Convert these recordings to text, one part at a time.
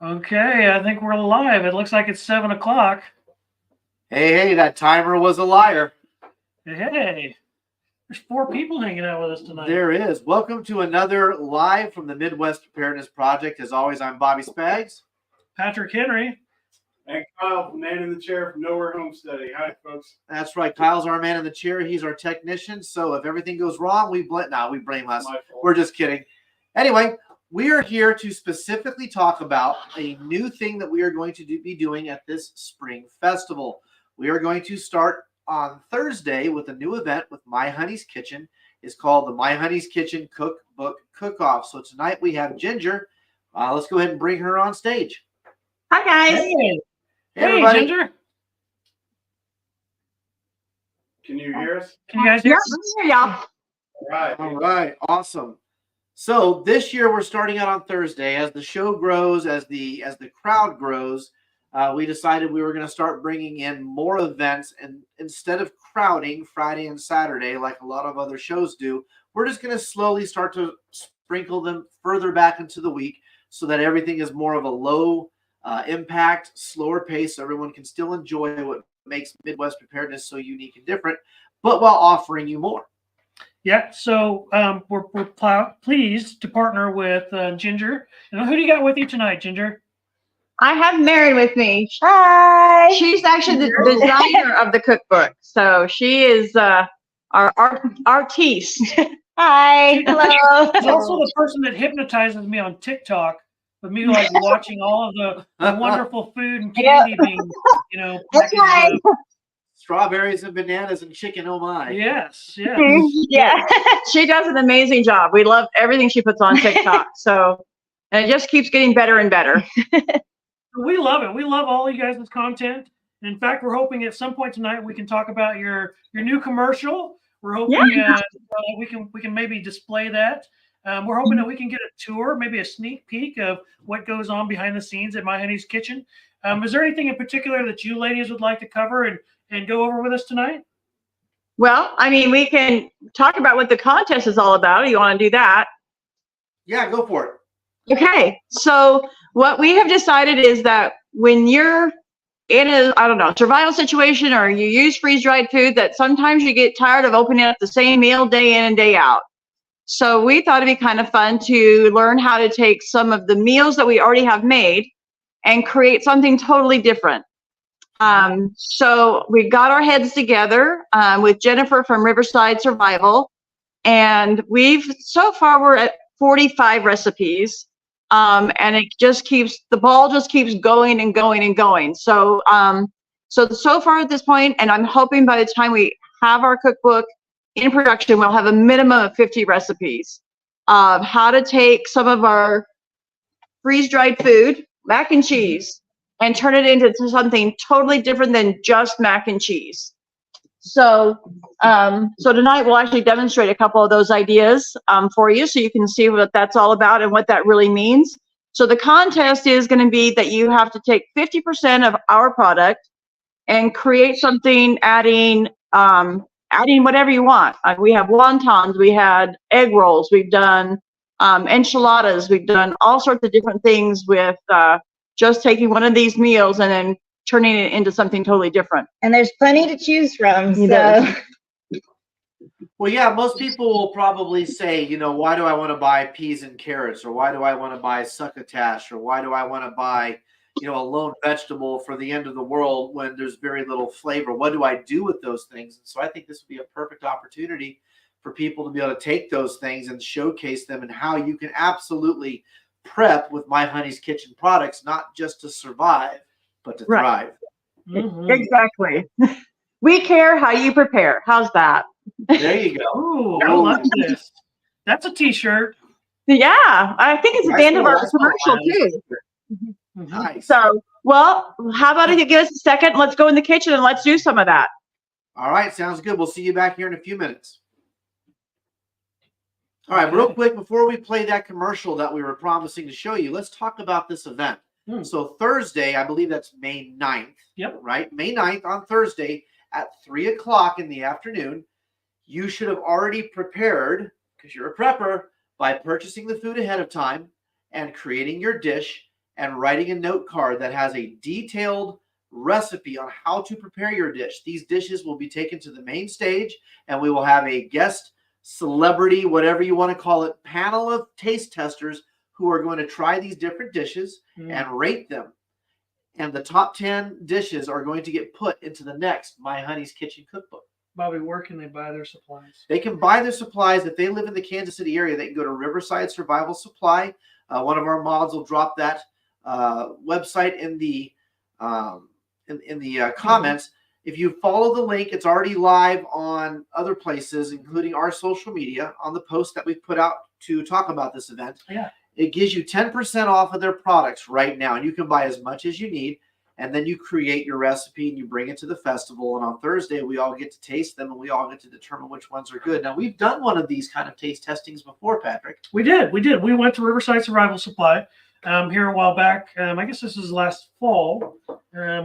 Okay, I think we're live. It looks like it's 7 o'clock. Hey, that timer was a liar. Hey, there's 4 people hanging out with us tonight. There is. Welcome to another live from the Midwest Preparedness Project. As always, I'm Bobby Spags. Patrick Henry. And Kyle, man in the chair from Nowhere Homesteading. Hi, folks. That's right. Kyle's our man in the chair. He's our technician. So if everything goes wrong, we blame us. We're just kidding. Anyway, we are here to specifically talk about a new thing that we are going to be doing at this spring festival. We are going to start on Thursday with a new event with My Hunny's Kitchen. It's called the My Hunny's Kitchen Cookbook Cook-Off. So tonight we have Ginger. Let's go ahead and bring her on stage. Hi, guys. Hey, Ginger. Can you hear us? Can you guys hear us? Yeah. All right. Awesome. So this year we're starting out on Thursday. As the show grows, as the crowd grows, we decided we were going to start bringing in more events, and instead of crowding Friday and Saturday like a lot of other shows do, we're just going to slowly start to sprinkle them further back into the week so that everything is more of a low impact, slower pace, so everyone can still enjoy what makes Midwest Preparedness so unique and different, but while offering you more. Yeah, so we're pleased to partner with Ginger. And who do you got with you tonight, Ginger? I have Mary with me. Hi. She's actually the designer of the cookbook. So she is our artiste. Hi. Hello. She's also the person that hypnotizes me on TikTok with me like watching all of the wonderful food and candy being, That's right. Strawberries and bananas and chicken, oh my. Yes. Yeah. She does an amazing job. We love everything she puts on TikTok. And it just keeps getting better and better. We love it. We love all you guys' content. In fact, we're hoping at some point tonight we can talk about your new commercial. We're hoping we can maybe display that. We're hoping that we can get a tour, maybe a sneak peek of what goes on behind the scenes at My Hunny's Kitchen. Is there anything in particular that you ladies would like to cover and go over with us tonight? Well, I mean, we can talk about what the contest is all about. You want to do that? Yeah, go for it. Okay, so what we have decided is that when you're in a, survival situation, or you use freeze-dried food, that sometimes you get tired of opening up the same meal day in and day out. So we thought it'd be kind of fun to learn how to take some of the meals that we already have made and create something totally different. So we got our heads together with Jennifer from Riverside Survival, and so far we're at 45 recipes. And the ball just keeps going and going and going. So far at this point, and I'm hoping by the time we have our cookbook in production, we'll have a minimum of 50 recipes of how to take some of our freeze-dried food, mac and cheese, and turn it into something totally different than just mac and cheese. So tonight we'll actually demonstrate a couple of those ideas for you, so you can see what that's all about and what that really means. So the contest is going to be that you have to take 50% of our product and create something, adding whatever you want. We have wontons, we had egg rolls, we've done enchiladas, we've done all sorts of different things with just taking one of these meals and then turning it into something totally different. And there's plenty to choose from. So. Well, yeah, most people will probably say, why do I want to buy peas and carrots? Or why do I want to buy succotash? Or why do I want to buy, a lone vegetable for the end of the world when there's very little flavor? What do I do with those things? And so I think this would be a perfect opportunity for people to be able to take those things and showcase them and how you can absolutely prep with My Hunny's Kitchen products, not just to survive, but to thrive. Mm-hmm. Exactly. We care how you prepare. How's that? There you go. Ooh, I love this. That's a t-shirt. Yeah, I think it's the end of our commercial too. Nice. So, well, how about if you give us a second? Let's go in the kitchen and let's do some of that. All right, sounds good. We'll see you back here in a few minutes. All right, real quick, before we play that commercial that we were promising to show you, let's talk about this event. So Thursday, I believe that's May 9th. Yep. Right? May 9th on Thursday at 3 o'clock in the afternoon. You should have already prepared, because you're a prepper, by purchasing the food ahead of time and creating your dish and writing a note card that has a detailed recipe on how to prepare your dish. These dishes will be taken to the main stage, and we will have a guest celebrity, whatever you want to call it, panel of taste testers who are going to try these different dishes and rate them. And the top 10 dishes are going to get put into the next My Honey's Kitchen cookbook. Bobby, where can they buy their supplies? They can buy their supplies. If they live in the Kansas City area, they can go to Riverside Survival Supply. One of our mods will drop that website in the comments. If you follow the link, it's already live on other places, including our social media, on the post that we've put out to talk about this event. Yeah. It gives you 10% off of their products right now, and you can buy as much as you need. And then you create your recipe and you bring it to the festival. And on Thursday, we all get to taste them and we all get to determine which ones are good. Now, we've done one of these kind of taste testings before, Patrick. We did. We went to Riverside Survival Supply here a while back. I guess this was last fall.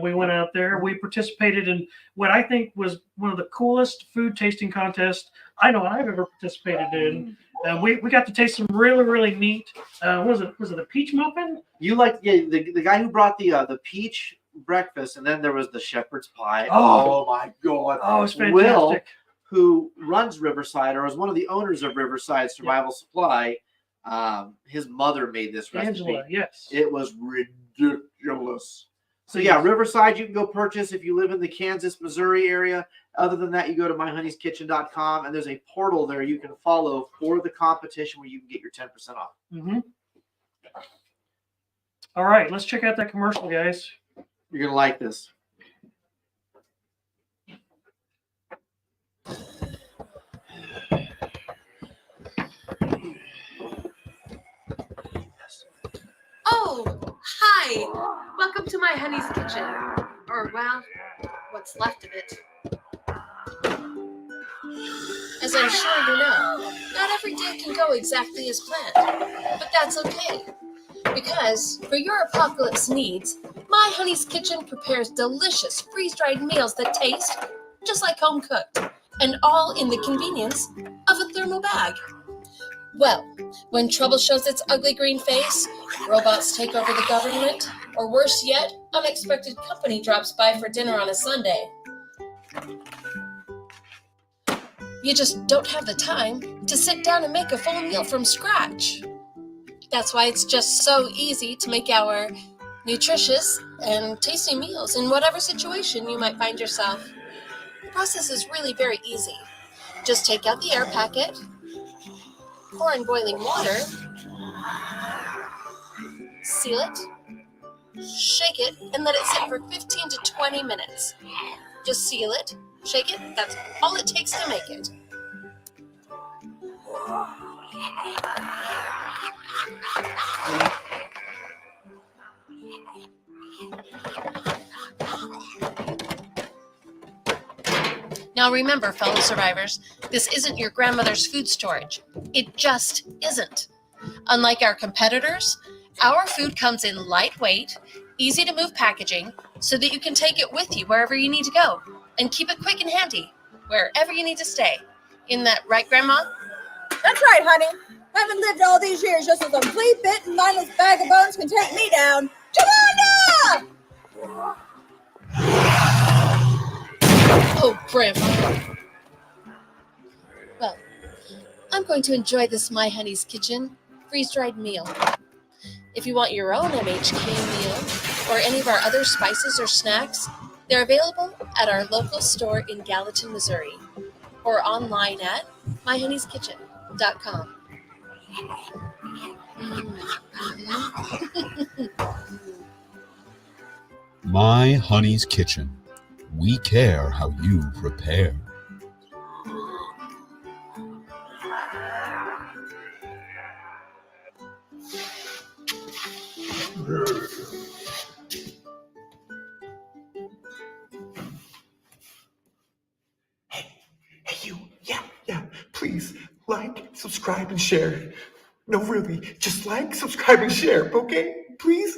We went out there. We participated in what I think was one of the coolest food tasting contests I know I've ever participated in. We got to taste some really, really neat. Was it a peach muffin? You like the guy who brought the peach breakfast, and then there was the shepherd's pie. Oh my God! Oh, it's fantastic. Will, who runs Riverside or is one of the owners of Riverside Survival Supply, his mother made this recipe. Angela, yes. It was ridiculous. So yeah, Riverside you can go purchase if you live in the Kansas, Missouri area. Other than that, you go to myhoneysKitchen.com and there's a portal there you can follow for the competition where you can get your 10% off. All right, let's check out that commercial, guys. You're gonna like this. Oh, hi! Welcome to my honey's kitchen. Or, well, what's left of it. As I'm sure you know, not every day can go exactly as planned. But that's okay. Because for your apocalypse needs, My Honey's Kitchen prepares delicious freeze-dried meals that taste just like home cooked, and all in the convenience of a thermal bag. Well, when trouble shows its ugly green face, robots take over the government, or worse yet, unexpected company drops by for dinner on a Sunday. You just don't have the time to sit down and make a full meal from scratch. That's why it's just so easy to make our nutritious and tasty meals in whatever situation you might find yourself. The process is really very easy. Just take out the air packet, pour in boiling water, seal it, shake it, and let it sit for 15 to 20 minutes. Just seal it, shake it, that's all it takes to make it. Now remember, fellow survivors, this isn't your grandmother's food storage. It just isn't. Unlike our competitors, our food comes in lightweight, easy to move packaging so that you can take it with you wherever you need to go and keep it quick and handy wherever you need to stay. Isn't that right, Grandma? That's right, honey. I haven't lived all these years just as a flea bitten, mindless bag of bones can take me down. Jawanda! Oh, Grandma. Well, I'm going to enjoy this My Honey's Kitchen freeze-dried meal. If you want your own MHK meal or any of our other spices or snacks, they're available at our local store in Gallatin, Missouri, or online at myhoneykitchen.com. My Honey's Kitchen. We care how you prepare. Hey, you. Yeah. Please like, subscribe, and share. No, really, just like, subscribe, and share, okay? Please.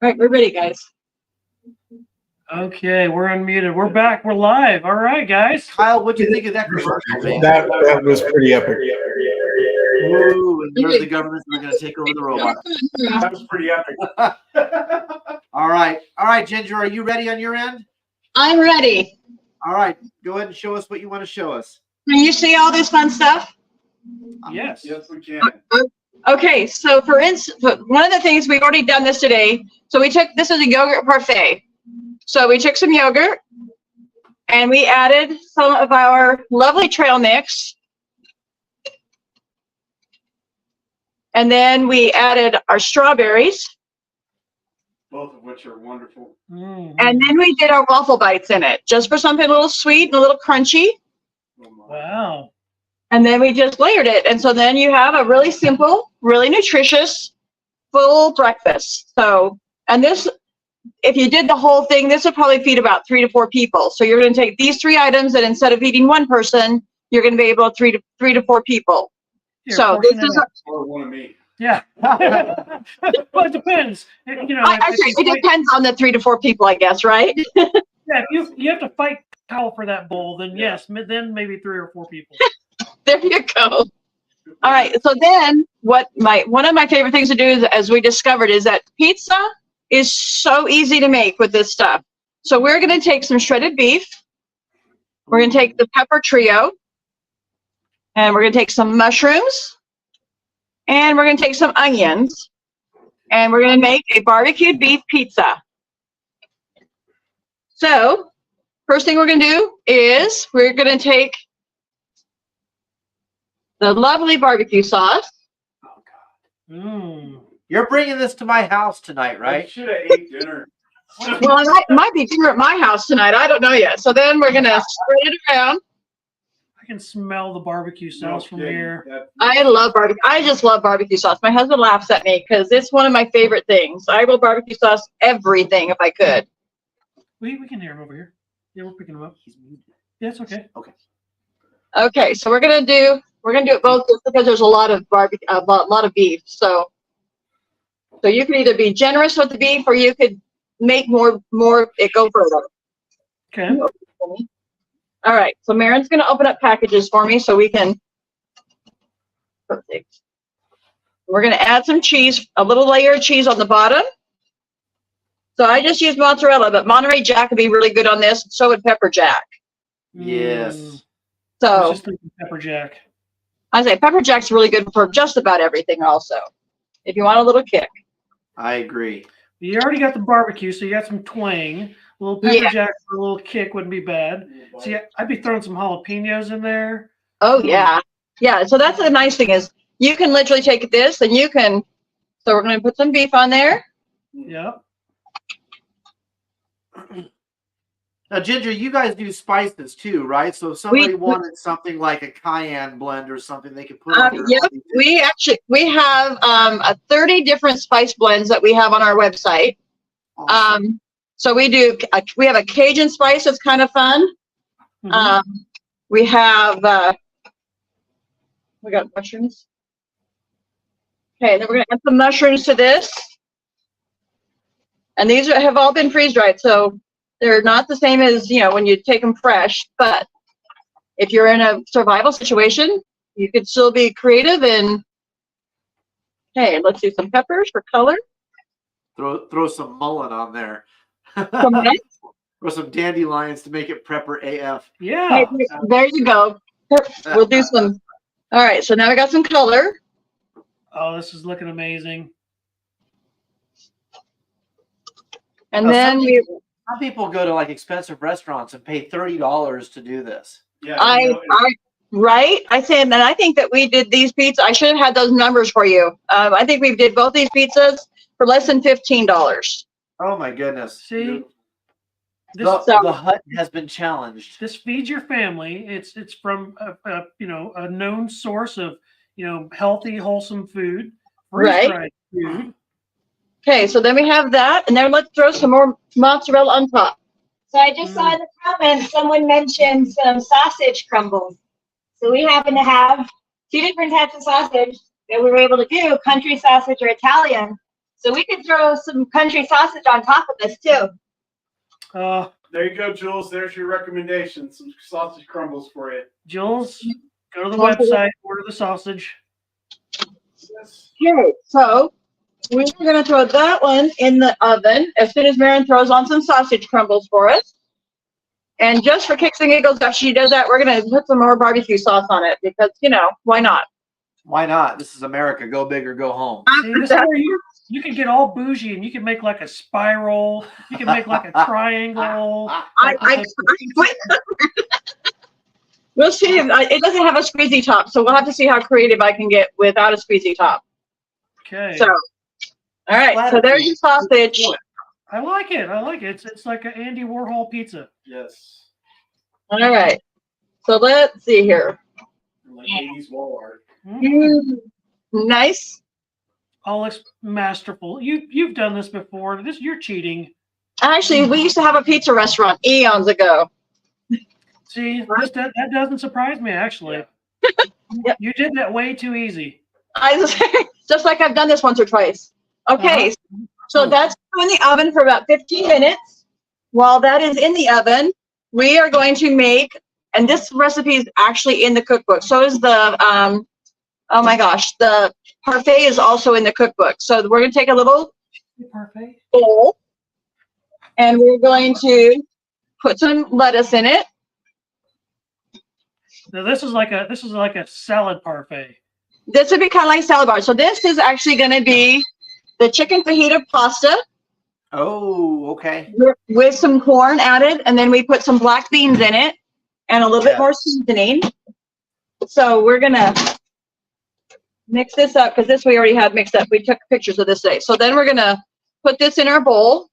All right, we're ready, guys. Okay, we're unmuted. We're back. We're live. All right, guys. Kyle, what do you think of that commercial, man? That was pretty epic. Ooh, and there's the government that are going to take over the robot. That was pretty epic. All right, Ginger, are you ready on your end? I'm ready. All right, go ahead and show us what you want to show us. Can you see all this fun stuff? Yes. Yes, we can. Okay, so for instance, one of the things we've already done this today. So this is a yogurt parfait. So we took some yogurt and we added some of our lovely trail mix. And then we added our strawberries. Both of which are wonderful. Mhm. And then we did our waffle bites in it, just for something a little sweet and a little crunchy. Oh my. Wow. And then we just layered it. And so then you have a really simple, really nutritious, full breakfast. So, and this, if you did the whole thing, this would probably feed about 3 to 4 people. So you're going to take these 3 items, and instead of feeding 1 person, you're going to be able to 3 to 4 people. Here, So this portion is, it up. Or one of me. Yeah. Well, it depends. You know, I say it depends on the 3 to 4 people, I guess, right? yeah, if you have to fight Kyle for that bowl, then yes, then maybe 3 or 4 people. There you go. All right. So then one of my favorite things to do is, as we discovered, is that pizza is so easy to make with this stuff. So we're going to take some shredded beef. We're going to take the pepper trio. And we're going to take some mushrooms. And we're going to take some onions. And we're going to make a barbecued beef pizza. So first thing we're going to do is we're going to take the lovely barbecue sauce. Oh God. Mm. You're bringing this to my house tonight, I right? should have ate dinner. Well, it might be dinner at my house tonight. I don't know yet. So then we're going to spread it around. I can smell the barbecue sauce from here. I love barbecue. I just love barbecue sauce. My husband laughs at me because it's one of my favorite things. I will barbecue sauce everything if I could. We can hear him over here. Yeah, we're picking him up. Yeah, it's okay. Okay, so we're gonna do it both just because there's a lot of barbecue, a lot of beef. So you can either be generous with the beef or you could make more it go further. Okay. All right, so Marin's gonna open up packages for me so we can. Perfect. We're gonna add some cheese, a little layer of cheese on the bottom. So I just use mozzarella, but Monterey Jack would be really good on this. So would pepper jack. Yes. I was So just thinking pepper jack. I say pepper jack's really good for just about everything. Also, if you want a little kick. I agree. You already got the barbecue, so you got some twang. A little pepper Yeah. jack for a little kick wouldn't be bad. See, I'd be throwing some jalapenos in there. Oh yeah, yeah. So that's the nice thing is you can literally take this and you can. So we're going to put some beef on there. Yep. Now, Ginger, you guys do spices too, right? So if somebody wanted something like a cayenne blend or something, they could put on their Yep, we have 30 different spice blends that we have on our website. Awesome. So we have a Cajun spice that's kind of fun. Mhm. We have we got mushrooms. Okay, then we're gonna add some mushrooms to this. And these have all been freeze dried, so they're not the same as, you know, when you take them fresh, but if you're in a survival situation, you could still be creative and, hey, let's do some peppers for color. Throw some mullet on there. Some nuts. Throw some dandelions to make it prepper AF. Yeah. Hey, there you go. We'll do some. All right, so now we got some color. Oh, this is looking amazing. And Now, then some people go to like expensive restaurants and pay $30 to do this. Yeah. right? I said, and I think that we did these pizzas. I should have had those numbers for you. I think we did both these pizzas for less than $15. Oh my goodness. See, The hut has been challenged. this feeds your family. It's from a known source of healthy, wholesome food, freeze-dried food. Okay, so then we have that, and then let's throw some more mozzarella on top. So I just saw in the comments someone mentioned some sausage crumbles. So we happen to have 2 different types of sausage that we were able to do, country sausage or Italian. So we could throw some country sausage on top of this too. There you go, Jules. There's your recommendation. Some sausage crumbles for you. Jules, go to the website, order the sausage. Yes. Okay, so we're going to throw that one in the oven as soon as Marin throws on some sausage crumbles for us. And just for kicks and giggles, after she does that, we're going to put some more barbecue sauce on it because, you know, why not? Why not? This is America. Go big or go home. See, this is where you can get all bougie and you can make like a spiral. You can make like a triangle. We'll see. It doesn't have a squeezy top, so we'll have to see how creative I can get without a squeezy top. Okay. So, all right. So there's your sausage. I like it. I like it. It's like an Andy Warhol pizza. Yes. All right. So let's see here. Like 80s wall art. Nice. All masterful. You've done this before. You're cheating. Actually, we used to have a pizza restaurant eons ago. See, that doesn't surprise me, actually. Yep. You did that way too easy. Just like I've done this once or twice. Okay, so that's in the oven for about 15 minutes. While that is in the oven, we are going to make, and this recipe is actually in the cookbook. So is the, oh my gosh, the parfait is also in the cookbook. So we're going to take a little bowl, and we're going to put some lettuce in it. Now this is like a salad parfait. This would be kind of like salad bar. So this is actually going to be the chicken fajita pasta. Oh, okay. With some corn added, and then we put some black beans in it and a little bit more seasoning. So we're going to mix this up because this we already had mixed up. We took pictures of this today. So then we're going to put this in our bowl.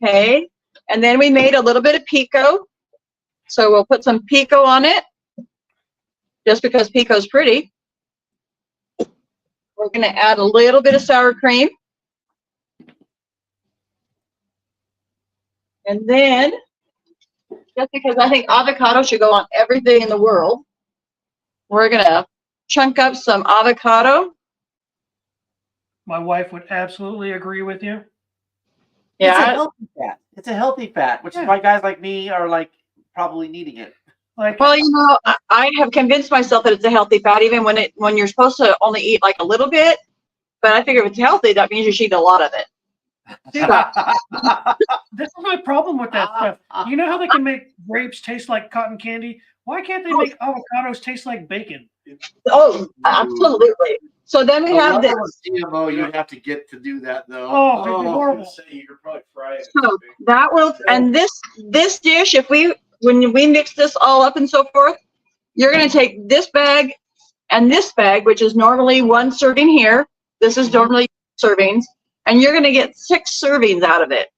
Okay, and then we made a little bit of pico. So we'll put some pico on it, just because pico's pretty. We're going to add a little bit of sour cream. And then, just because I think avocado should go on everything in the world, we're going to chunk up some avocado. My wife would absolutely agree with you. Yeah, it's a healthy fat. It's a healthy fat, which is why guys like me are like probably needing it. Like, well, you know, I have convinced myself that it's a healthy fat, even when you're supposed to only eat like a little bit. But I figure if it's healthy, that means you should eat a lot of it. This is my problem with that stuff. You know how they can make grapes taste like cotton candy? Why can't they make avocados taste like bacon? Oh, absolutely. So then we have this. GMO you'd have to get to do that though. Oh, it'd be horrible. You could probably fry it. So that will, and this dish, when we mix this all up and so forth, you're going to take this bag and this bag, which is normally one serving here. This is normally servings, and you're going to get 6 servings out of it.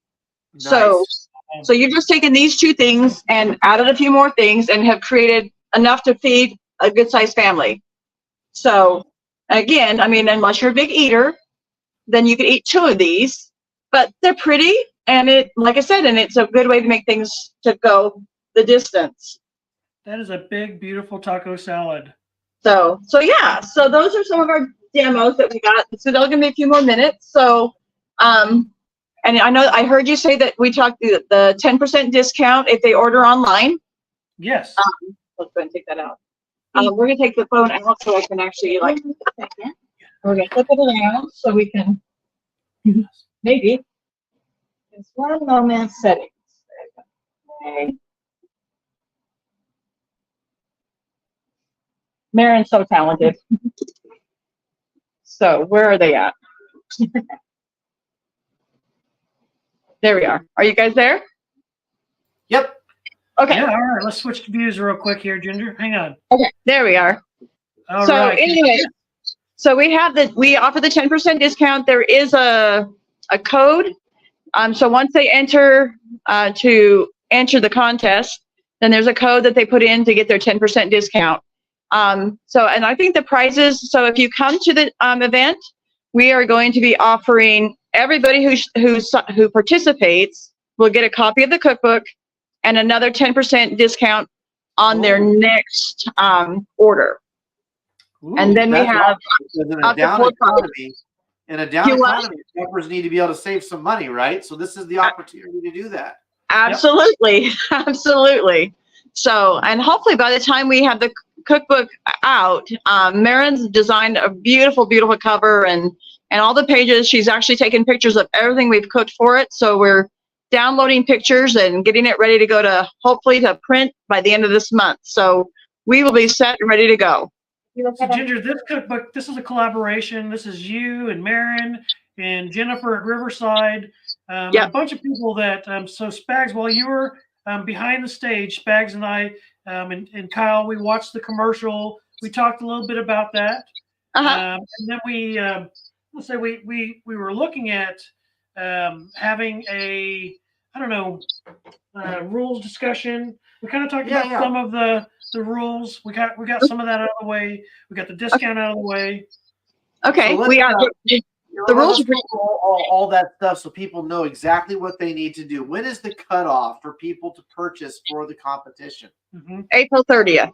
Nice. So you're just taking these 2 things and added a few more things and have created enough to feed a good sized family. So again, I mean, unless you're a big eater, then you can eat 2 of these, but they're pretty, and like I said, and it's a good way to make things to go the distance. That is a big, beautiful taco salad. So yeah, so those are some of our demos that we got. So they'll give me a few more minutes. So, and I know I heard you say that we talked the 10% discount if they order online. Yes. Let's go and take that out. We're gonna take the phone out so I can actually like. We're gonna flip it around so we can maybe. Just one moment. Settings. Okay. Marin's so talented. So where are they at? There we are. Are you guys there? Yep. Okay. Yeah, all right. Let's switch views real quick here, Ginger. Hang on. Okay. There we are. All so right. Anyway, so we offer the 10% discount. There is a code. So once they enter to enter the contest, then there's a code that they put in to get their 10% discount. And I think the prizes, so if you come to the event, we are going to be offering everybody who participates will get a copy of the cookbook and another 10% discount on their next order. And then we That's have awesome, because in a up to down 4 products. economy, in a down You what? economy, preppers need to be able to save some money, right? So this is the opportunity to do that. Absolutely. Absolutely. So, and hopefully by the time we have the cookbook out, Marin's designed a beautiful, beautiful cover and all the pages. She's actually taken pictures of everything we've cooked for it. So we're downloading pictures and getting it ready to go to, hopefully to print by the end of this month. So we will be set and ready to go. So Ginger, this cookbook, this is a collaboration. This is you and Marin and Jennifer at Riverside. A bunch of people that, so Spags, while you were behind the stage, Spags and I and Kyle, we watched the commercial. We talked a little bit about that. And then we, let's say we were looking at having a, I don't know, rules discussion. We kind of talked about some of the rules. We got some of that out of the way. We got the discount out of the way. Okay. So We got the rules. All that stuff so people know exactly what they need to do. When is the cutoff for people to purchase for the competition? April 30th.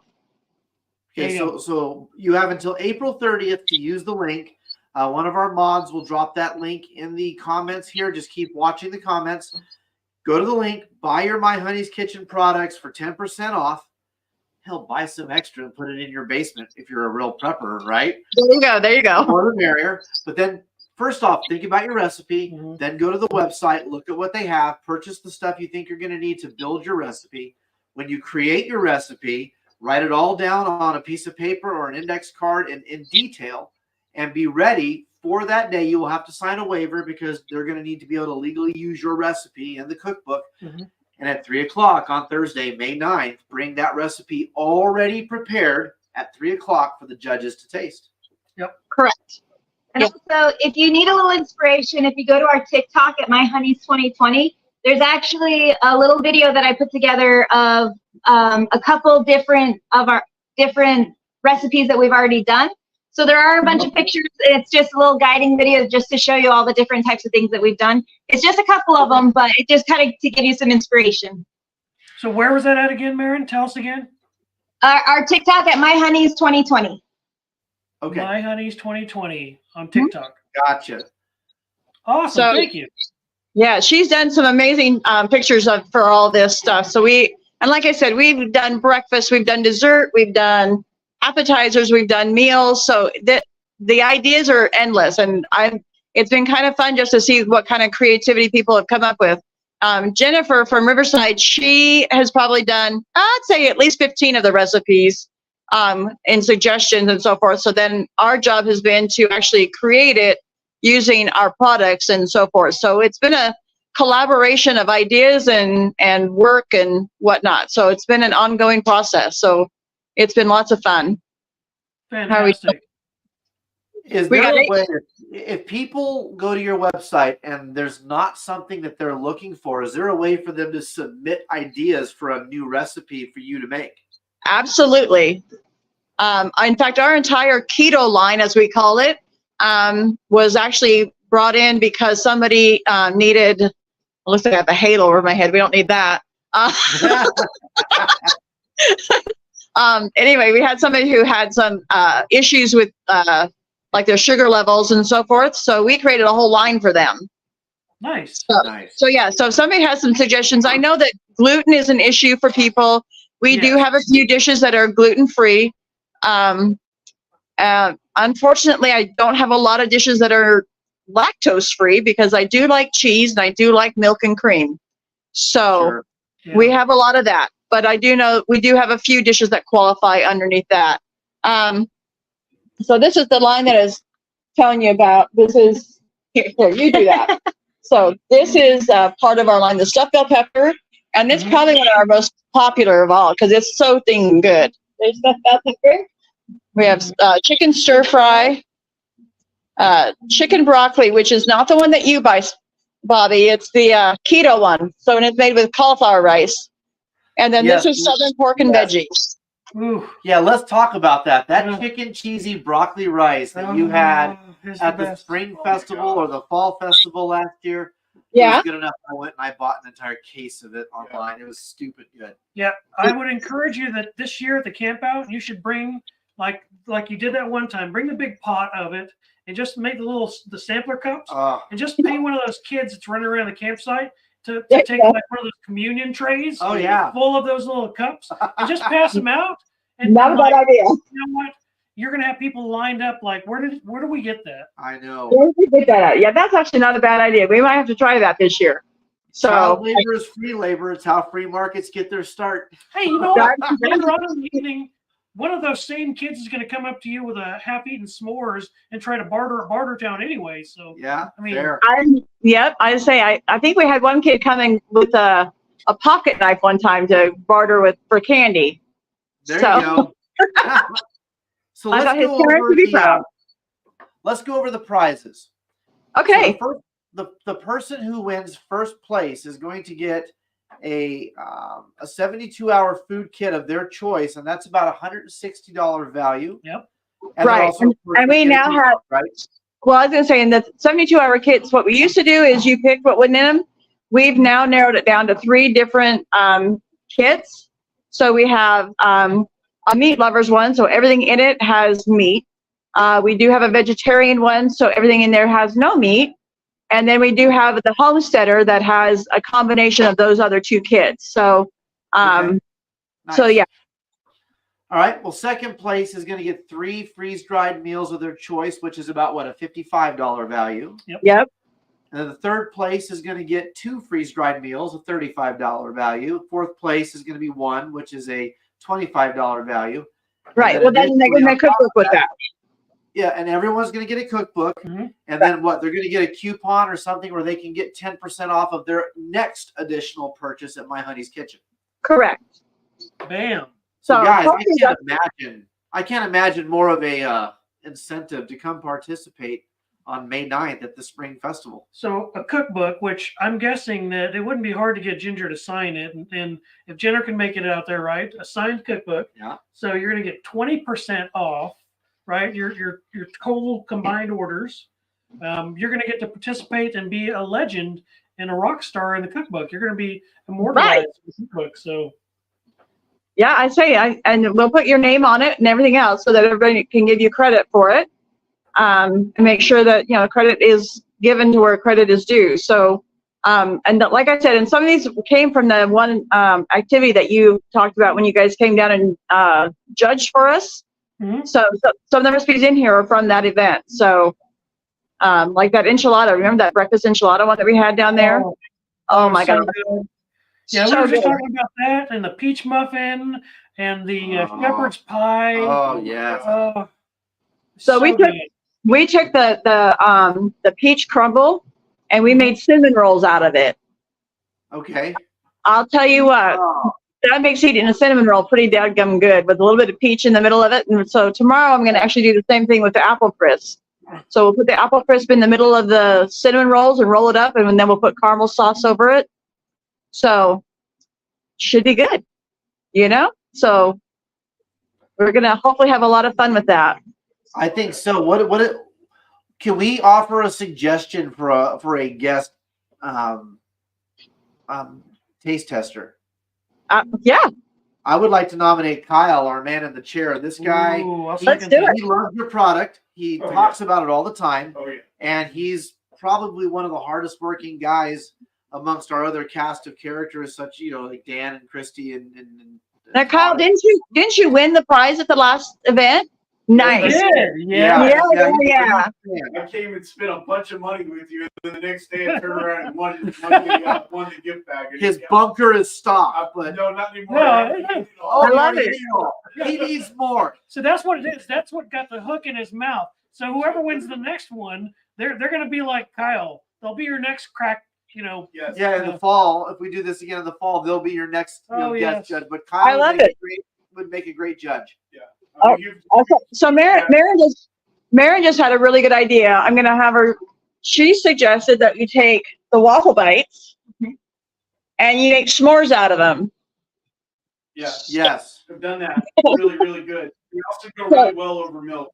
Okay, so you have until April 30th to use the link. One of our mods will drop that link in the comments here. Just keep watching the comments. Go to the link, buy your My Honey's Kitchen products for 10% off. Hell, buy some extra and put it in your basement if you're a real prepper, right? There you go. There you go. The more the merrier. But then, first off, think about your recipe. Then go to the website, look at what they have, purchase the stuff you think you're going to need to build your recipe. When you create your recipe, write it all down on a piece of paper or an index card in detail, and be ready for that day. You will have to sign a waiver because they're going to need to be able to legally use your recipe in the cookbook. And at 3 o'clock on Thursday, May 9th, bring that recipe already prepared at 3 o'clock for the judges to taste. Correct. And also, if you need a little inspiration, if you go to our TikTok at My Honey's 2020, there's actually a little video that I put together of a couple different recipes that we've already done. So there are a bunch of pictures. It's just a little guiding video just to show you all the different types of things that we've done. It's just a couple of them, but it just kind of to give you some inspiration. So where was that at again, Marin? Tell us again. Our TikTok at My Honey's 2020. Okay. My Honey's 2020 on TikTok. Gotcha. Awesome. So, thank you. Yeah, she's done some amazing pictures for all this stuff. So and like I said, we've done breakfast, we've done dessert, we've done appetizers, we've done meals. So the ideas are endless, and it's been kind of fun just to see what kind of creativity people have come up with. Jennifer from Riverside, she has probably done, I'd say, at least 15 of the recipes in suggestions and so forth. So then our job has been to actually create it using our products and so forth. So it's been a collaboration of ideas and work and whatnot. So it's been an ongoing process. So it's been lots of fun. Fantastic. Is there a way, if people go to your website and there's not something that they're looking for, is there a way for them to submit ideas for a new recipe for you to make? Absolutely. In fact, our entire keto line, as we call it, was actually brought in because somebody needed, looks like I have a halo over my head. We don't need that. Anyway, we had somebody who had some issues with like their sugar levels and so forth. So we created a whole line for them. Nice. So yeah, so if somebody has some suggestions, I know that gluten is an issue for people. We do have a few dishes that are gluten-free. Unfortunately, I don't have a lot of dishes that are lactose-free because I do like cheese and I do like milk and cream. So we have a lot of that. But I do know we do have a few dishes that qualify underneath that. So this is the line that I was telling you about. This is, here you do that. So this is part of our line, the stuffed bell pepper. And it's probably one of our most popular of all because it's so dang good. There's stuffed bell pepper. We have chicken stir fry, chicken broccoli, which is not the one that you buy, Bobby. It's the keto one. So and it's made with cauliflower rice. And then this is southern pork and veggies. Ooh. Yeah, let's talk about that. That chicken cheesy broccoli rice that you had at the spring festival or the fall festival last year. It was good enough. I went and I bought an entire case of it online. It was stupid good. Yeah, I would encourage you that this year at the camp out, you should bring like you did that one time. Bring the big pot of it and just make the sampler cups and just pay one of those kids that's running around the campsite to take like one of those communion trays full of those little cups and just pass them out. And not a bad idea. You know what? You're gonna have people lined up like, where do we get that? I know. Where did we get that at? Yeah, that's actually not a bad idea. We might have to try that this year. So child labor is free labor. It's how free markets get their start. Hey, you know what? Later on in the evening, one of those same kids is going to come up to you with a half-eaten s'mores and try to barter town anyway. So yeah, I mean, fair. I think we had one kid coming with a pocket knife one time to barter for candy. There you go. So let's go over the prizes. Okay. So the person who wins first place is going to get a 72-hour food kit of their choice, and that's about $160 value. Yep. And right. And we now have, right? Well, I was going to say, in the 72-hour kits, what we used to do is you pick what went in them. We've now narrowed it down to 3 different kits. So we have a meat lovers one, so everything in it has meat. We do have a vegetarian one, so everything in there has no meat. And then we do have the homesteader that has a combination of those other 2 kits. So, Nice. So yeah. All right. Well, second place is going to get 3 freeze-dried meals of their choice, which is about a $55 value. Yep. And then the third place is going to get 2 freeze-dried meals, a $35 value. Fourth place is going to be 1, which is a $25 value. Right. Well, then they're going to cookbook with that. Yeah, and everyone's going to get a cookbook. Mm-hmm. And then what? They're going to get a coupon or something where they can get 10% off of their next additional purchase at My Honey's Kitchen. Correct. Bam. So guys, I can't imagine more of a incentive to come participate on May 9th at the Spring Festival. So a cookbook, which I'm guessing that it wouldn't be hard to get Ginger to sign it. And if Jenner can make it out there, right? A signed cookbook. Yeah. So you're going to get 20% off, right? Your total combined orders. You're going to get to participate and be a legend and a rock star in the cookbook. You're going to be immortalized in the cookbook. So yeah, I say, and we'll put your name on it and everything else so that everybody can give you credit for it. And make sure that, credit is given to where credit is due. So, like I said, and some of these came from the one activity that you talked about when you guys came down and judged for us. Mm-hmm. So some of the recipes in here are from that event. So, like that enchilada, remember that breakfast enchilada one that we had down there? Oh my God. Good. Yeah, we were just talking about that, and the peach muffin, and the shepherd's pie. Oh yeah. So we took the peach crumble, and we made cinnamon rolls out of it. Okay. I'll tell you what, that makes eating a cinnamon roll pretty dadgum good with a little bit of peach in the middle of it. And so tomorrow I'm going to actually do the same thing with the apple crisp. So we'll put the apple crisp in the middle of the cinnamon rolls and roll it up, and then we'll put caramel sauce over it. So should be good, So we're going to hopefully have a lot of fun with that. I think so. What can we offer a suggestion for a guest taste tester? Yeah. I would like to nominate Kyle, our man in the chair. This guy, he loves your product. He talks about it all the time. Oh, yeah. And he's probably one of the hardest working guys amongst our other cast of characters, such like Dan and Christy and now, Kyle, didn't you win the prize at the last event? Nice. Yeah. I came and spent a bunch of money with you, and then the next day I turned around and won the gift bag. His bunker is stocked, but no, not anymore. No, I love it. He needs more. So that's what it is. That's what got the hook in his mouth. So whoever wins the next one, they're going to be like Kyle. They'll be your next crack. Yes. Yeah, in the fall, if we do this again in the fall, they'll be your next guest judge. But Kyle I love it. Would make a great judge. Yeah. So Maren just had a really good idea. I'm going to have her. She suggested that you take the waffle bites and you make s'mores out of them. Yeah. Yes. I've done that. Really, really good. They also go really well over milk.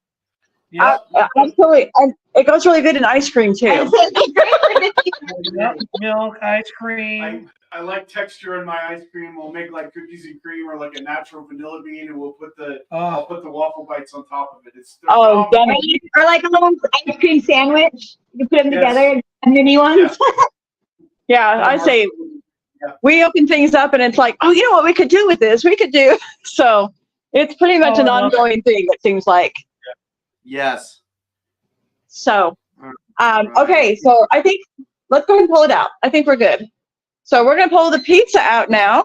Yeah. Absolutely. And it goes really good in ice cream too. Yep, milk, ice cream. I like texture in my ice cream. We'll make like cookies and cream or like a natural vanilla bean, and we'll put the I'll put the waffle bites on top of it. It's Dummy. Or like a little ice cream sandwich. You put them together and mini ones. Yeah, I say we open things up and it's like, oh, you know what we could do with this? We could do. So it's pretty much an ongoing thing, it seems like. Yes. So, okay, so I think let's go ahead and pull it out. I think we're good. So we're going to pull the pizza out now,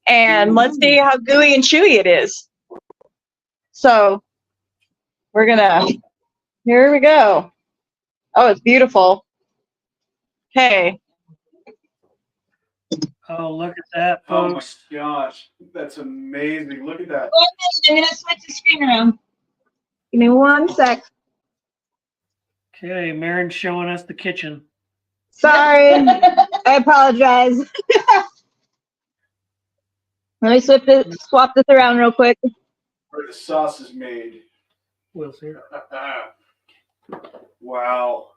and let's see how gooey and chewy it is. So we're going to, here we go. Oh, it's beautiful. Okay. Oh, look at that, folks. Oh my gosh, that's amazing. Look at that. I'm going to switch the screen around. Give me 1 sec. Okay, Marin's showing us the kitchen. Sorry. I apologize. Let me swap this around real quick. Where the sauce is made. Will's here. Wow.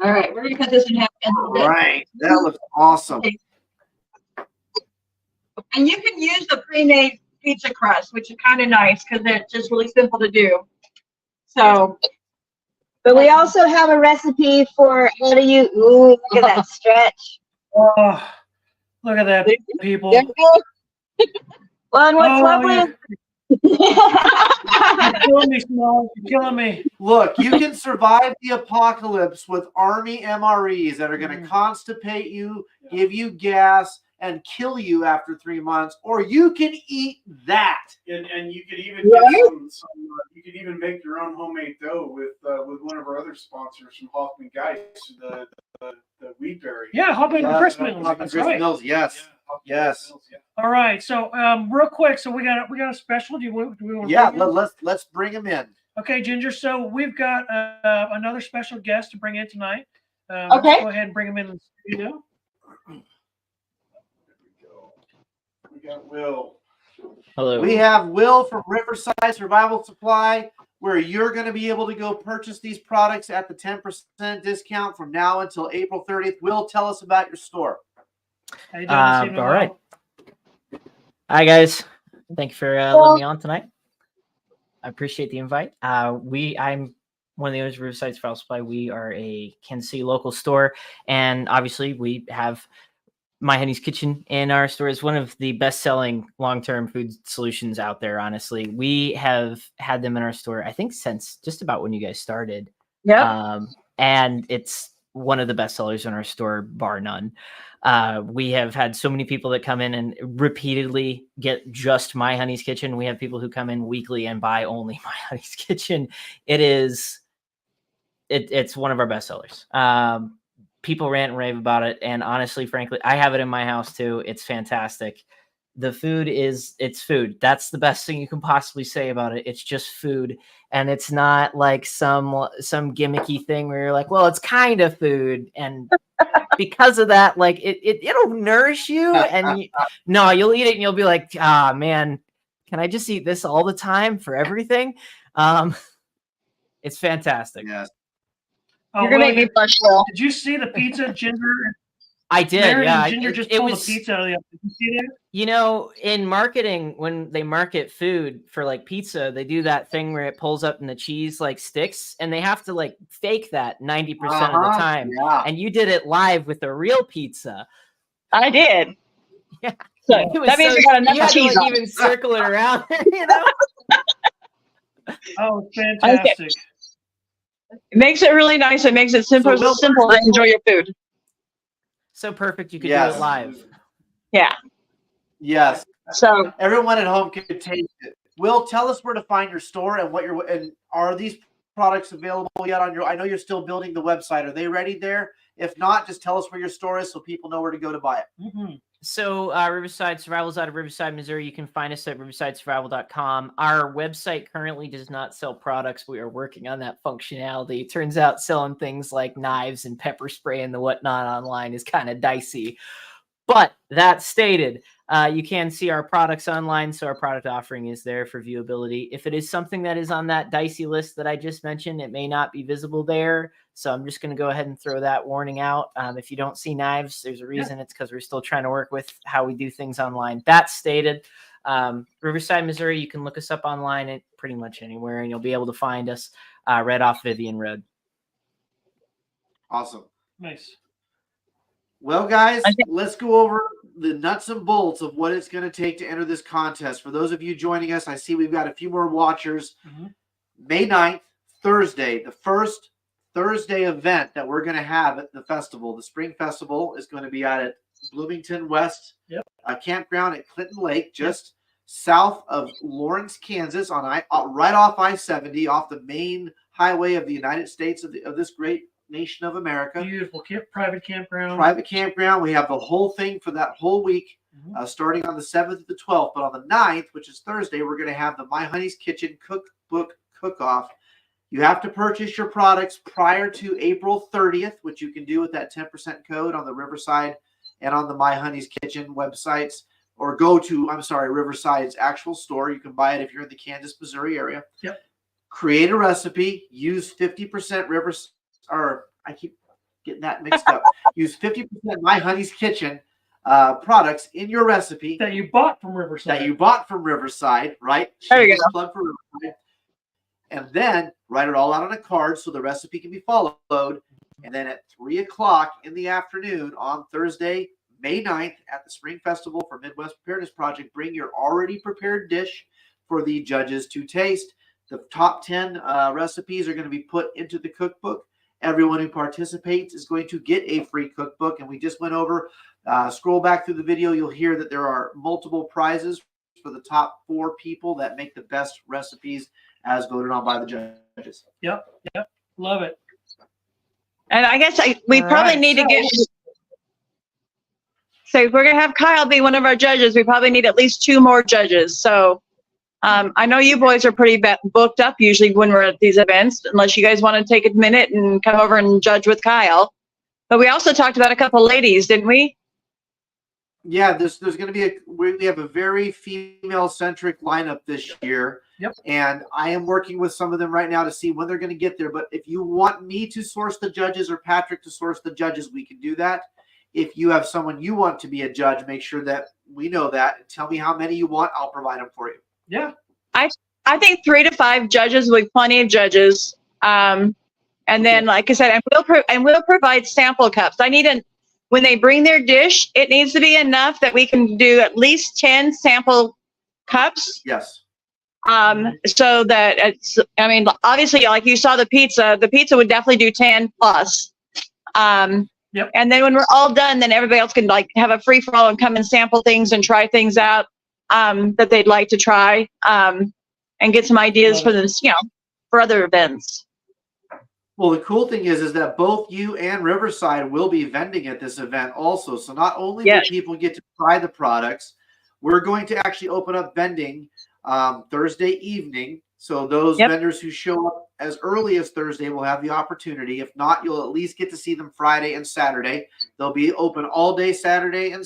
All right, we're going to cut this in half. All right, that looks awesome. And you can use the pre-made pizza crust, which is kind of nice because it's just really simple to do. So, but we also have a recipe for how to use. Ooh, look at that stretch. Oh, look at that, people. Well, and what's lovely? You're killing me, Small. You're killing me. Look, you can survive the apocalypse with Army MREs that are going to constipate you, give you gas, and kill you after 3 months, or you can eat that. And you could even get some you could even make your own homemade dough with one of our other sponsors from Hoffman Geist, the wheat berry. Yeah, Hoffman Crisp Mills. Hoffman That's Crisp right. Mills, yes. Yes. All right. So, real quick. So we got a special. Do we want? Yeah. Let's bring him in. Okay, Ginger. So we've got another special guest to bring in tonight. Okay. Let's go ahead and bring him in the studio. We got Will. Hello. We have Will from Riverside Survival Supply, where you're going to be able to go purchase these products at the 10% discount from now until April 30th. Will, tell us about your store. How you doing? All right. Hi, guys. Thank you for letting me on tonight. I appreciate the invite. I'm one of the owners of Riverside Survival Supply. We are a Kansas City local store, and obviously we have My Hunny's Kitchen in our store. Is one of the best-selling long-term food solutions out there, honestly. We have had them in our store, I think, since just about when you guys started. Yeah. And it's one of the best sellers in our store, bar none. We have had so many people that come in and repeatedly get just My Hunny's Kitchen. We have people who come in weekly and buy only My Hunny's Kitchen. It's one of our best sellers. People rant and rave about it. And honestly, frankly, I have it in my house too. It's fantastic. The food it's food. That's the best thing you can possibly say about it. It's just food. And it's not like some gimmicky thing where you're like, well, it's kind of food. And because of that, like it'll nourish you. And you'll eat it and you'll be like, man, can I just eat this all the time for everything? It's fantastic. Yes. You're gonna make me blush. Did you see the pizza, Ginger? I did. Mary yeah, and Ginger just pulled the pizza out of the oven. Did you see that? You know, in marketing, when they market food for like pizza, they do that thing where it pulls up and the cheese like sticks, and they have to like fake that 90% of the time. Yeah. And you did it live with a real pizza. I did. Yeah. So that means you got enough cheese to on. even circle it around, you know? Oh, fantastic. It makes it really nice. It makes it simple to enjoy your food. So perfect you could do it live. Yeah. Yes. So everyone at home can taste it. Will, tell us where to find your store and are these products available yet on your? I know you're still building the website. Are they ready there? If not, just tell us where your store is so people know where to go to buy it. Mm-hmm. So Riverside Survival is out of Riverside, Missouri. You can find us at riversidesurvival.com. Our website currently does not sell products. We are working on that functionality. It turns out selling things like knives and pepper spray and the whatnot online is kind of dicey. But that stated, you can see our products online, so our product offering is there for viewability. If it is something that is on that dicey list that I just mentioned, it may not be visible there. So I'm just going to go ahead and throw that warning out. If you don't see knives, there's a reason. It's because we're still trying to work with how we do things online. That stated, Riverside, Missouri, you can look us up online at pretty much anywhere, and you'll be able to find us right off Vivian Road. Awesome. Nice. Well, guys, let's go over the nuts and bolts of what it's going to take to enter this contest. For those of you joining us, I see we've got a few more watchers. May 9th, Thursday, the first Thursday event that we're going to have at the festival. The Spring Festival is going to be out at Bloomington West Campground at Clinton Lake, just south of Lawrence, Kansas, on right off I-70, off the main highway of the United States of this great nation of America. Beautiful private campground. Private campground. We have the whole thing for that whole week, starting on the 7th to the 12th. But on the 9th, which is Thursday, we're going to have the My Honey's Kitchen Cookbook Cook-Off. You have to purchase your products prior to April 30th, which you can do with that 10% code on the Riverside and on the My Honey's Kitchen websites, or go to, Riverside's actual store. You can buy it if you're in the Kansas, Missouri area. Yep. Create a recipe. Use 50% Riverside. Or I keep getting that mixed up. Use 50% My Honey's Kitchen products in your recipe that you bought from Riverside. Right? There you go. Plug for Riverside. And then write it all out on a card so the recipe can be followed. And then at 3 o'clock in the afternoon on Thursday, May 9th, at the Spring Festival for Midwest Preparedness Project, bring your already prepared dish for the judges to taste. The top 10 recipes are going to be put into the cookbook. Everyone who participates is going to get a free cookbook. And we just went over, scroll back through the video, you'll hear that there are multiple prizes for the top 4 people that make the best recipes as voted on by the judges. Yep. Love it. And I guess we probably need to get. So if we're going to have Kyle be one of our judges, we probably need at least 2 more judges. So I know you boys are pretty booked up usually when we're at these events, unless you guys want to take a minute and come over and judge with Kyle. But we also talked about a couple ladies, didn't we? Yeah, there's going to be we have a very female-centric lineup this year. Yep. And I am working with some of them right now to see when they're going to get there. But if you want me to source the judges or Patrick to source the judges, we can do that. If you have someone you want to be a judge, make sure that we know that. And tell me how many you want. I'll provide them for you. Yeah. I think 3 to 5 judges will be plenty of judges. And then, like I said, we'll provide sample cups. When they bring their dish, it needs to be enough that we can do at least 10 sample cups. Yes. So that obviously, like you saw the pizza would definitely do 10 plus. Yep. And then when we're all done, then everybody else can like have a free for all and come and sample things and try things out that they'd like to try, and get some ideas for this, for other events. Well, the cool thing is that both you and Riverside will be vending at this event also. So not only will people get to try the products, we're going to actually open up vending Thursday evening. So those vendors who show up as early as Thursday will have the opportunity. If not, you'll at least get to see them Friday and Saturday. They'll be open all day Friday and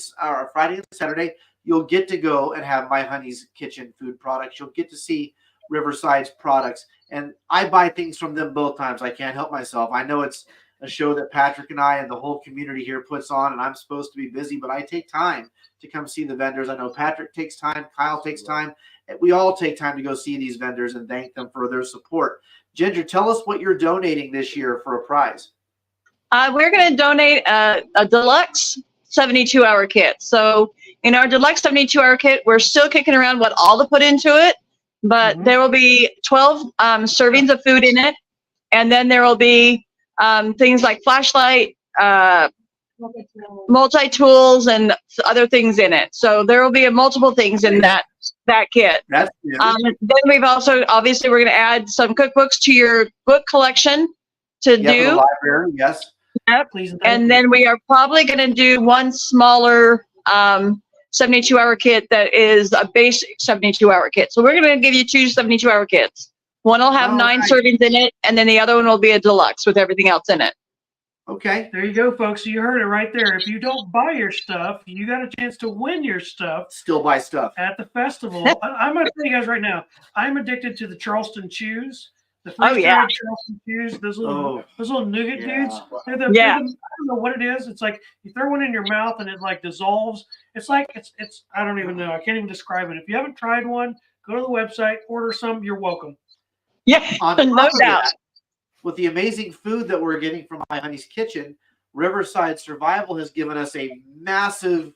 Saturday. You'll get to go and have My Honey's Kitchen food products. You'll get to see Riverside's products. And I buy things from them both times. I can't help myself. I know it's a show that Patrick and I and the whole community here puts on, and I'm supposed to be busy, but I take time to come see the vendors. I know Patrick takes time, Kyle takes time. We all take time to go see these vendors and thank them for their support. Ginger, tell us what you're donating this year for a prize. We're going to donate a deluxe 72-hour kit. So in our deluxe 72-hour kit, we're still kicking around what all to put into it, but there will be 12 servings of food in it. And then there will be things like flashlight, multi-tools, and other things in it. So there will be multiple things in that kit. That's good. Then we've also, obviously, we're going to add some cookbooks to your book collection to do. The library, yes. Yep. And then we are probably going to do one smaller 72-hour kit that is a basic 72-hour kit. So we're going to give you 2 72-hour kits. One will have 9 servings in it, and then the other one will be a deluxe with everything else in it. Okay. There you go, folks. So you heard it right there. If you don't buy your stuff, you got a chance to win your stuff. Still buy stuff at the festival. I'm going to tell you guys right now, I'm addicted to the Charleston Chews. The Oh, yeah. freeze-dried Charleston Chews, those little nougat dudes. They're the, Yeah. I don't know what it is. It's like you throw one in your mouth and it like dissolves. It's like it's I don't even know. I can't even describe it. If you haven't tried one, go to the website, order some. You're welcome. Yeah, On top no of doubt. that, with the amazing food that we're getting from My Honey's Kitchen, Riverside Survival has given us a massive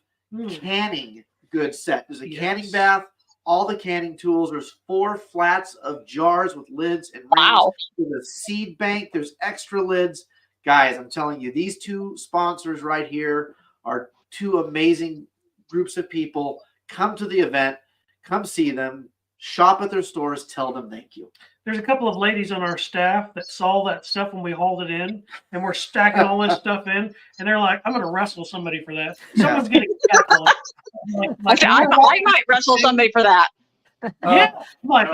canning goods set. There's a canning bath, all the canning tools. There's 4 flats of jars with lids and rings. Wow. There's a seed bank. There's extra lids. Guys, I'm telling you, these 2 sponsors right here are 2 amazing groups of people. Come to the event. Come see them. Shop at their stores. Tell them thank you. There's a couple of ladies on our staff that saw that stuff when we hauled it in, and we're stacking all this stuff in, and they're like, I'm going to wrestle somebody for that. Someone's getting tackled. I might wrestle somebody for that. Yeah. I'm like,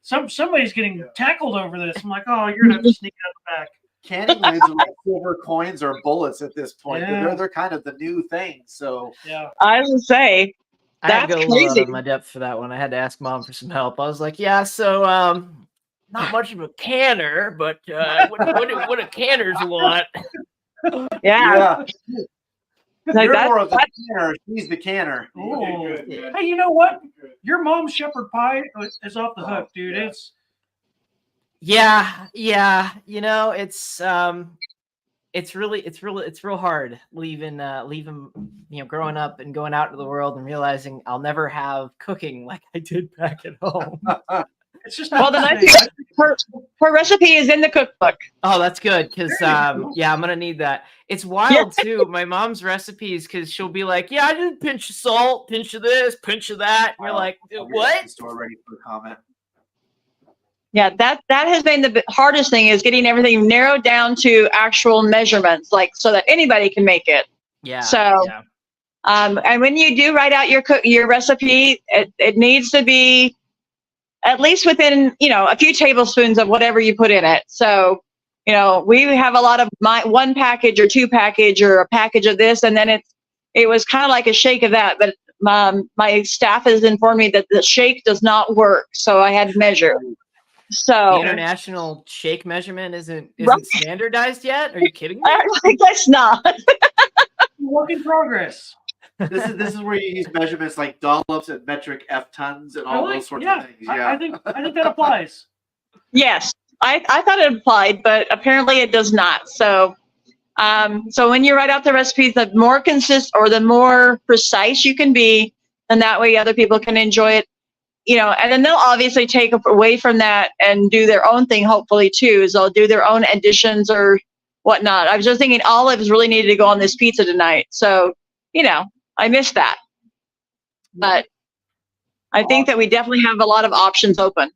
somebody's getting tackled over this. I'm like, oh, you're going to have to sneak out the back. Canning lids are like silver coins or bullets at this point. Yeah. They're kind of the new thing. So yeah, I would say I had to that's go a little out crazy. of my depth for that one. I had to ask Mom for some help. I was like, yeah, so not much of a canner, but what do canners want? Yeah. Like you're that- more of the canner. She's the canner. Oh. Good, man. Hey, you know what? Your mom's shepherd pie is off the hook, dude. Yeah. Yeah. You know, it's real hard leaving, you know, growing up and going out into the world and realizing I'll never have cooking like I did back at home. It's just Well, the nice thing is her recipe is in the cookbook. Oh, that's good because yeah, I'm gonna need that. It's wild too. My mom's recipes because she'll be like, "Yeah, I did a pinch of salt, pinch of this, pinch of that." And you're like, "What?" Store ready for a comment. Yeah, that has been the hardest thing is getting everything narrowed down to actual measurements, like so that anybody can make it. Yeah. So, yeah. And when you do write out your recipe, it needs to be at least within, you know, a few tablespoons of whatever you put in it. So, you know, we have a lot of one package or 2 package or a package of this, and then it was kind of like a shake of that. But my staff has informed me that the shake does not work, so I had to measure. So The international shake measurement isn't Right. standardized yet. Are you kidding me? I guess not. work in progress. This is where you use measurements like dollops and metric F tons and all those sorts of things. Yeah. I think that applies. Yes, I thought it applied, but apparently it does not. So, so when you write out the recipes, the more the more precise you can be, and that way other people can enjoy it. You know, and then they'll obviously take away from that and do their own thing. Hopefully, too, is they'll do their own additions or whatnot. I was just thinking olives really needed to go on this pizza tonight, so you know, I missed that. But I think that we definitely have a lot of options open.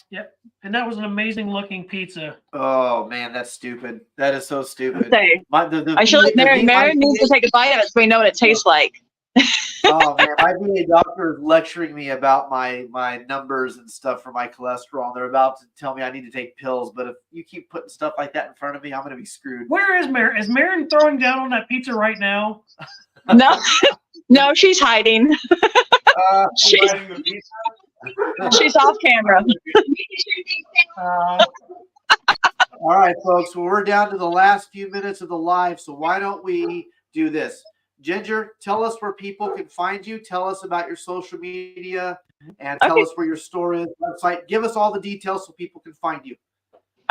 Yep. And that was an amazing looking pizza. Oh man, that's stupid. That is so stupid. Say, The I should let Mary my needs to take a bite of it so we know what it tastes like. Oh man, my VA doctor is lecturing me about my numbers and stuff for my cholesterol. And they're about to tell me I need to take pills, but if you keep putting stuff like that in front of me, I'm going to be screwed. Where is Mary? Is Mary throwing down on that pizza right now? No, no, she's hiding. She's off camera. All right, folks. Well, we're down to the last few minutes of the live, so why don't we do this? Ginger, tell us where people can find you. Tell us about your social media and tell us where your store is, website. Give us all the details so people can find you.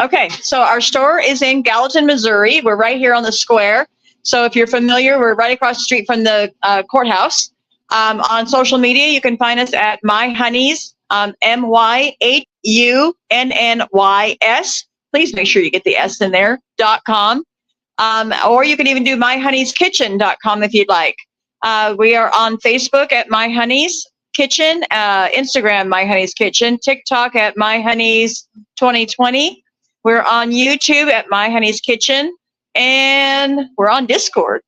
Okay, so our store is in Gallatin, Missouri. We're right here on the square. So if you're familiar, we're right across the street from the courthouse. On social media, you can find us at My Hunny's, MYHUNNYS. Please make sure you get the S in there, .com. Or you can even do myhoneyskitchen.com if you'd like. We are on Facebook at My Honey's Kitchen, Instagram My Honey's Kitchen, TikTok at My Honey's 2020. We're on YouTube at My Honey's Kitchen, and we're on Discord.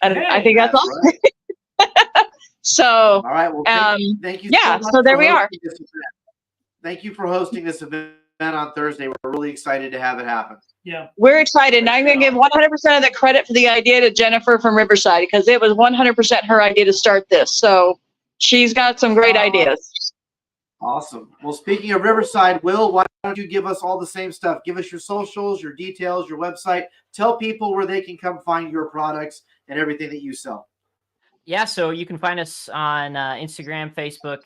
I think that's all. Right. So, all right. Well, thank you. Yeah. So much so there for we are. hosting this event. Thank you for hosting this event. on Thursday. We're really excited to have it happen. Yeah. We're excited. And I'm going to give 100% of the credit for the idea to Jennifer from Riverside, because it was 100% her idea to start this. So she's got some great ideas. Awesome. Well, speaking of Riverside, Will, why don't you give us all the same stuff? Give us your socials, your details, your website. Tell people where they can come find your products and everything that you sell. Yeah, so you can find us on Instagram, Facebook.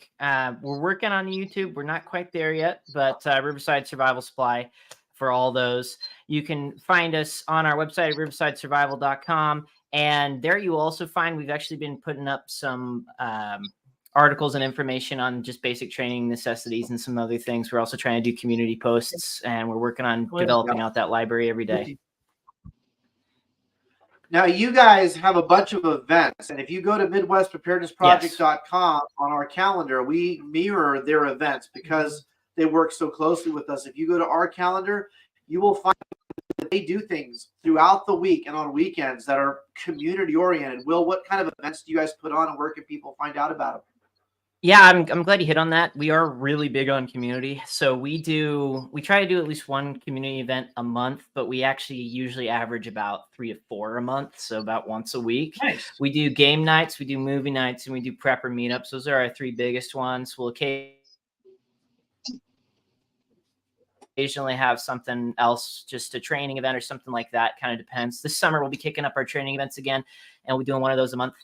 We're working on YouTube. We're not quite there yet, but Riverside Survival Supply for all those. You can find us on our website at riversidesurvival.com. And there you will also find we've actually been putting up some articles and information on just basic training necessities and some other things. We're also trying to do community posts, and we're working on developing out that library every day. Now, you guys have a bunch of events, and if you go to MidwestPreparednessProject.com on our calendar, we mirror their events because they work so closely with us. If you go to our calendar, you will find that they do things throughout the week and on weekends that are community-oriented. Will, what kind of events do you guys put on, and where can people find out about them? Yeah, I'm glad you hit on that. We are really big on community. So we try to do at least one community event a month, but we actually usually average about 3 to 4 a month. So about once a week. Nice. We do game nights, we do movie nights, and we do prepper meetups. Those are our 3 biggest ones. We'll occasionally have something else, just a training event or something like that. Kind of depends. This summer we'll be kicking up our training events again, and we're doing one of those a month.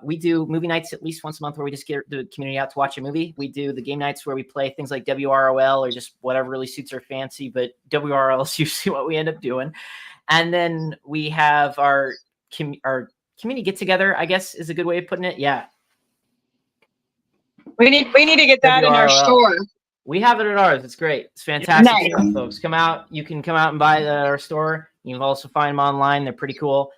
We do movie nights at least once a month where we just get the community out to watch a movie. We do the game nights where we play things like WROL or just whatever really suits our fancy, but WROL is usually what we end up doing. And then we have our community get together, I guess is a good way of putting it. Yeah. We need to get that in our store. We have it at ours. It's great. It's fantastic Nice. stuff, folks. Come out. You can come out and buy it at our store. You can also find them online. They're pretty cool.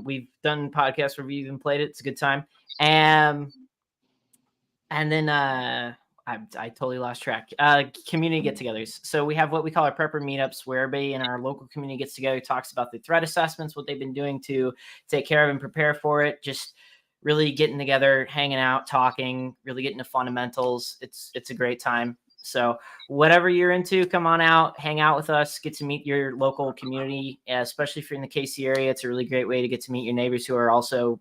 We've done podcasts where we even played it. It's a good time. And then I totally lost track. Community get-togethers. So we have what we call our prepper meetups, where everybody in our local community gets together, talks about the threat assessments, what they've been doing to take care of and prepare for it. Just really getting together, hanging out, talking, really getting to fundamentals. It's a great time. So whatever you're into, come on out, hang out with us, get to meet your local community, especially if you're in the KC area. It's a really great way to get to meet your neighbors who are also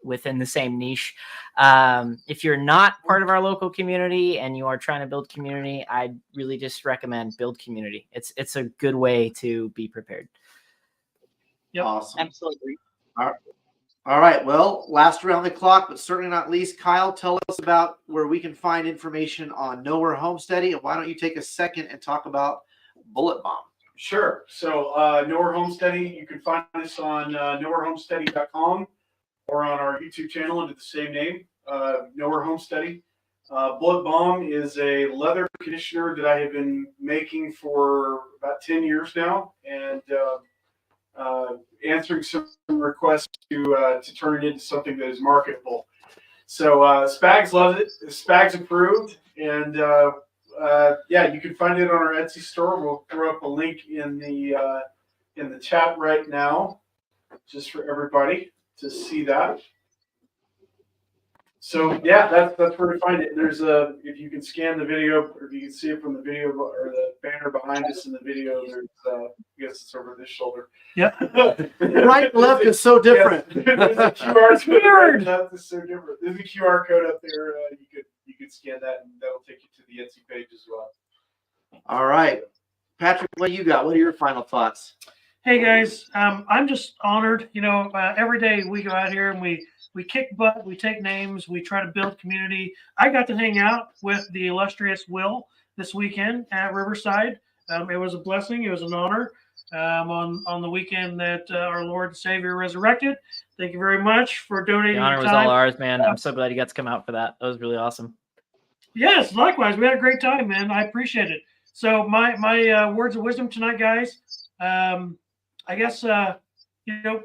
within the same niche. If you're not part of our local community and you are trying to build community, I'd really just recommend build community. It's a good way to be prepared. Yep. Awesome. Absolutely. All right. Well, last around the clock, but certainly not least, Kyle, tell us about where we can find information on Nowhere Homesteading, and why don't you take a second and talk about Bullet Bomb? Sure. So Nowhere Homesteading, you can find us on nowherehomesteading.com or on our YouTube channel under the same name, Nowhere Homesteading. Bullet Bomb is a leather conditioner that I have been making for about 10 years now, and answering some requests to turn it into something that is marketable. So Spags loves it. Spags approved, and yeah, you can find it on our Etsy store. We'll throw up a link in the chat right now, just for everybody to see that. So yeah, that's where to find it. There's if you can scan the video, or if you can see it from the video or the banner behind us in the video, there's I guess it's over this shoulder. Yeah. Right and left is so different. Yes. There's a QR code. Right and left is so different. There's a QR code up there. You could scan that, and that'll take you to the Etsy page as well. All right, Patrick, what do you got? What are your final thoughts? Hey guys, I'm just honored. You know, every day we go out here and we kick butt, we take names, we try to build community. I got to hang out with the illustrious Will this weekend at Riverside. It was a blessing. It was an honor on the weekend that our Lord and Savior resurrected. Thank you very much for donating The honor your was time. all ours, man. I'm so glad you got to come out for that. That was really awesome. Yes, likewise. We had a great time, man. I appreciate it. So my words of wisdom tonight, guys. I guess, you know,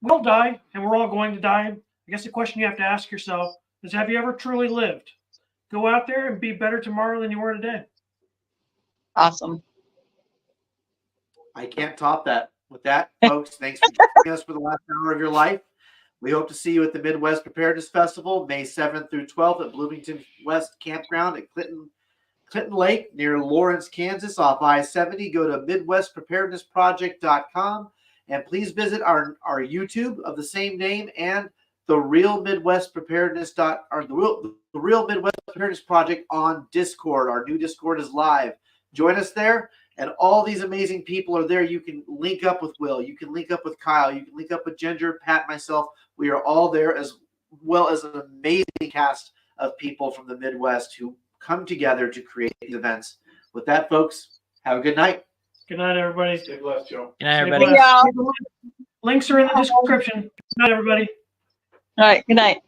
we'll die, and we're all going to die. I guess the question you have to ask yourself is, have you ever truly lived? Go out there and be better tomorrow than you were today. Awesome. I can't top that. With that, folks, thanks for joining us for the last hour of your life. We hope to see you at the Midwest Preparedness Festival, May 7th through 12th at Bloomington West Campground at Clinton Lake near Lawrence, Kansas off I-70. Go to MidwestPreparednessProject.com and please visit our YouTube of the same name and the Real Midwest Preparedness the Real Midwest Preparedness Project on Discord. Our new Discord is live. Join us there, and all these amazing people are there. You can link up with Will. You can link up with Kyle. You can link up with Ginger, Pat, myself. We are all there, as well as an amazing cast of people from the Midwest who come together to create these events. With that, folks, have a good night. Good night, everybody. Stay blessed, Joe. Good night, Stay everybody. blessed. Links are in the description. Good night, everybody. All right. Good night.